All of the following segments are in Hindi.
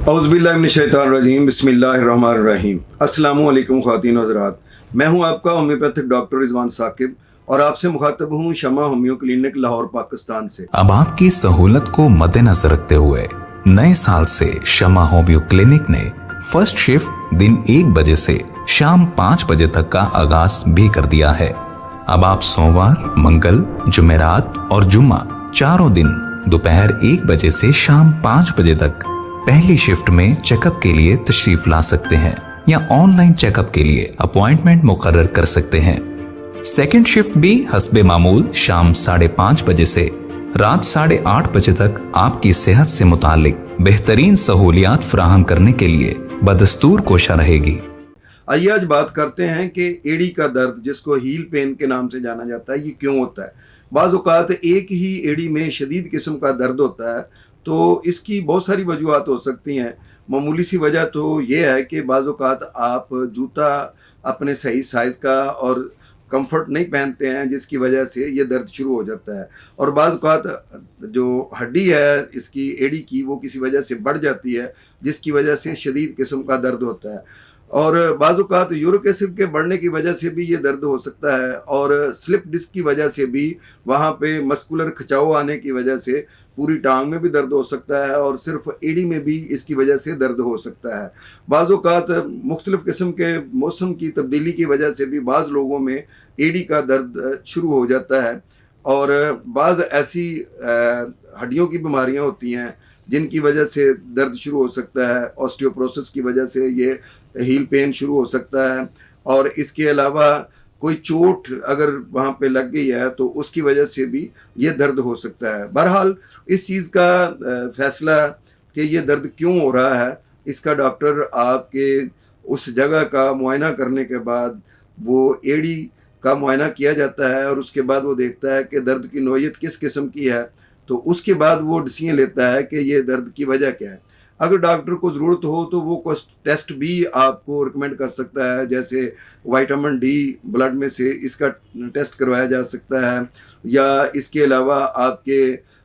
औज़ुबिल्लाहिमिनश्शैतानिर्रजीम बिस्मिल्लाहिर्रहमानिर्रहीम। अस्सलामु अलैकुम ख़वातीन व हज़रात, मैं हूं आपका होम्योपैथिक डॉक्टर रिजवान साकिब और आपसे मुखातब हूं शमा होम्यो क्लिनिक लाहौर पाकिस्तान से। अब आपकी सहूलत को मद्देनजर रखते हुए नए साल से शमा होम्यो क्लिनिक ने फर्स्ट शिफ्ट दिन 1 बजे से शाम 5 बजे तक का आगाज भी कर दिया है। अब आप सोमवार, मंगल, जुमेरात और जुम्मा चारों दिन दोपहर 1 बजे से शाम 5 बजे तक पहली शिफ्ट में चेकअप के लिए तशरीफ ला सकते हैं या ऑनलाइन चेकअप के लिए अपॉइंटमेंट मुकर्रर कर सकते हैं। सेकंड शिफ्ट भी हस्बे मामूल शाम 5:30 बजे से रात 8:30 बजे तक आपकी सेहत से मुतालिक बेहतरीन सहूलियात फराहम करने के लिए बदस्तूर कोशा रहेगी। आइए आज बात करते हैं कि एड़ी का दर्द, जिसको हील पेन के नाम से जाना जाता है, ये क्यों होता है। बाज़ औक़ात एक ही एड़ी में शदीद किस्म का दर्द होता है, तो इसकी बहुत सारी वजूहत हो सकती हैं। मामूली सी वजह तो ये है कि बाज़ औक़ात आप जूता अपने सही साइज़ का और कंफर्ट नहीं पहनते हैं, जिसकी वजह से ये दर्द शुरू हो जाता है। और बाज़ औक़ात जो हड्डी है इसकी एड़ी की, वो किसी वजह से बढ़ जाती है, जिसकी वजह से शदीद किस्म का दर्द होता है। और बाज़ औक़ात यूरिक एसिड के बढ़ने की वजह से भी ये दर्द हो सकता है, और स्लिप डिस्क की वजह से भी, वहाँ पे मस्कुलर खिंचाव आने की वजह से पूरी टांग में भी दर्द हो सकता है, और सिर्फ एड़ी में भी इसकी वजह से दर्द हो सकता है। बाज़ औक़ात मुख्तलिफ़ किस्म के मौसम की तब्दीली की वजह से भी बाज़ लोगों में एड़ी का दर्द शुरू हो जाता है। और बाज़ ऐसी हड्डियों की बीमारियाँ होती हैं जिनकी वजह से दर्द शुरू हो सकता है। ऑस्टियोपोरोसिस की वजह से ये हील पेन शुरू हो सकता है, और इसके अलावा कोई चोट अगर वहाँ पे लग गई है तो उसकी वजह से भी ये दर्द हो सकता है। बहरहाल इस चीज़ का फैसला कि ये दर्द क्यों हो रहा है, इसका डॉक्टर आपके उस जगह का मुआयना करने के बाद, वो एड़ी का मुआयना किया जाता है और उसके बाद वो देखता है कि दर्द की नौइयत किस किस्म की है, तो उसके बाद वो डिसीजन लेता है कि ये दर्द की वजह क्या है। अगर डॉक्टर को ज़रूरत हो तो वो कुछ टेस्ट भी आपको रिकमेंड कर सकता है, जैसे विटामिन डी ब्लड में से इसका टेस्ट करवाया जा सकता है, या इसके अलावा आपके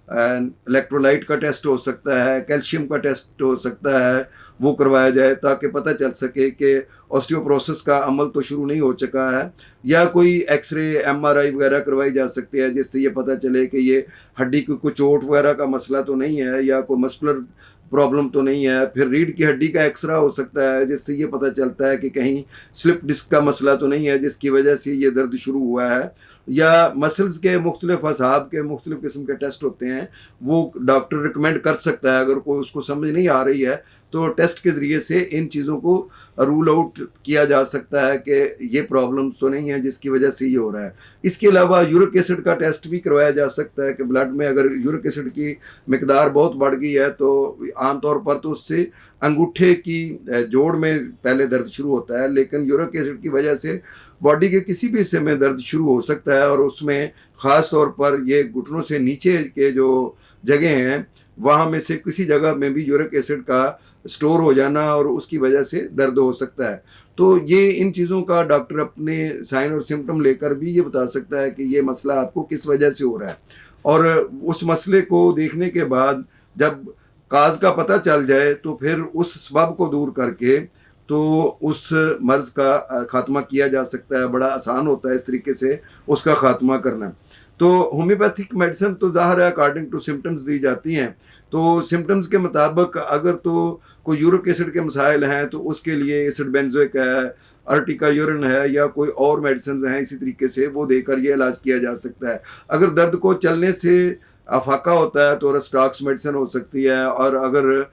इलेक्ट्रोलाइट का टेस्ट हो सकता है, कैल्शियम का टेस्ट हो सकता है, वो करवाया जाए ताकि पता चल सके कि ऑस्टियोपोरोसिस का अमल तो शुरू नहीं हो चुका है। या कोई एक्सरे, एमआरआई वगैरह करवाई जा सकती है, जिससे ये पता चले कि ये हड्डी की कोई चोट वगैरह का मसला तो नहीं है, या कोई मस्कुलर प्रॉब्लम तो नहीं है। फिर रीढ़ की हड्डी का एक्सरा हो सकता है, जिससे ये पता चलता है कि कहीं स्लिप डिस्क का मसला तो नहीं है, जिसकी वजह से ये दर्द शुरू हुआ है। या मसल्स के मुख्तलिफ असाब के मुख्तलिफ किस्म के टेस्ट होते हैं, वो डॉक्टर रिकमेंड कर सकता है। अगर कोई उसको समझ नहीं आ रही है तो टेस्ट के ज़रिए से इन चीज़ों को रूल आउट किया जा सकता है कि ये प्रॉब्लम्स तो नहीं है जिसकी वजह से ये हो रहा है। इसके अलावा यूरिक एसिड का टेस्ट भी करवाया जा सकता है कि ब्लड में अगर यूरिक एसिड की मिकदार बहुत बढ़ गई है तो आमतौर पर तो उससे अंगूठे की जोड़ में पहले दर्द शुरू होता है, लेकिन यूरिक एसिड की वजह से बॉडी के किसी भी हिस्से में दर्द शुरू हो सकता है, और उसमें ख़ास तौर पर ये घुटनों से नीचे के जो जगह हैं, वहाँ में से किसी जगह में भी यूरिक एसिड का स्टोर हो जाना, और उसकी वजह से दर्द हो सकता है। तो ये इन चीज़ों का डॉक्टर अपने साइन और सिम्टम लेकर भी ये बता सकता है कि ये मसला आपको किस वजह से हो रहा है। और उस मसले को देखने के बाद जब काज का पता चल जाए तो फिर उस सबब को दूर करके तो उस मर्ज़ का ख़ात्मा किया जा सकता है। बड़ा आसान होता है इस तरीके से उसका ख़ात्मा करना। तो होम्योपैथिक मेडिसिन तो ज़ाहिर है अकॉर्डिंग टू सिम्टम्स दी जाती हैं। तो सिम्टम्स के मुताबिक अगर तो कोई यूरिक एसिड के मसाइल हैं तो उसके लिए एसिड बेंजोइक है, अर्टिका यूरिन है, या कोई और मेडिसिन हैं इसी तरीके से वो देकर ये इलाज किया जा सकता है। अगर दर्द को चलने से अफाका होता है तो रेस्टॉक्स मेडिसिन हो सकती है, और अगर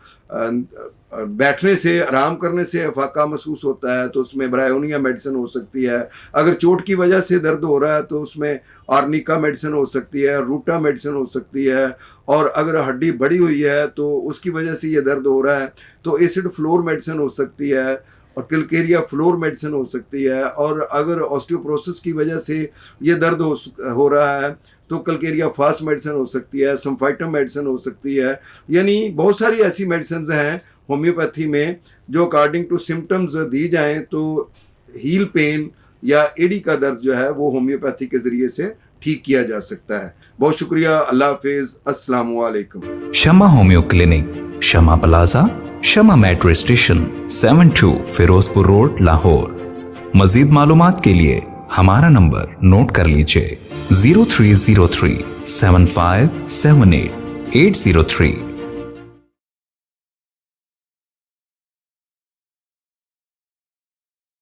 बैठने से, आराम करने से अफाका महसूस होता है तो उसमें ब्रायोनिया मेडिसिन हो सकती है। अगर चोट की वजह से दर्द हो रहा है तो उसमें आर्निका मेडिसिन हो सकती है, रूटा मेडिसिन हो सकती है। और अगर हड्डी बड़ी हुई है तो उसकी वजह से ये दर्द हो रहा है तो एसिड फ्लोर मेडिसिन हो सकती है, और किलकेरिया फ्लोर मेडिसिन हो सकती है। और अगर ऑस्टियोपोरोसिस की वजह से ये दर्द हो रहा है तो कलकेरिया फास्ट मेडिसिन हो सकती है, सम्फाइटम मेडिसिन हो सकती है। यानी बहुत सारी ऐसी मेडिसिन हैं होम्योपैथी में जो अकॉर्डिंग टू सिम्टम्स दी जाएं तो हील पेन या एड़ी का दर्द जो है वो होम्योपैथी के ज़रिए से ठीक किया जा सकता है। बहुत शुक्रिया, अल्लाह हाफिज, अस्सलाम वालेकुम। Shama homeo clinic, Shama plaza, Shama metro station, 72 Ferozepur road, Lahore. मजीद मालूमात के लिए हमारा नंबर नोट कर लीजिए 0303 7578 803।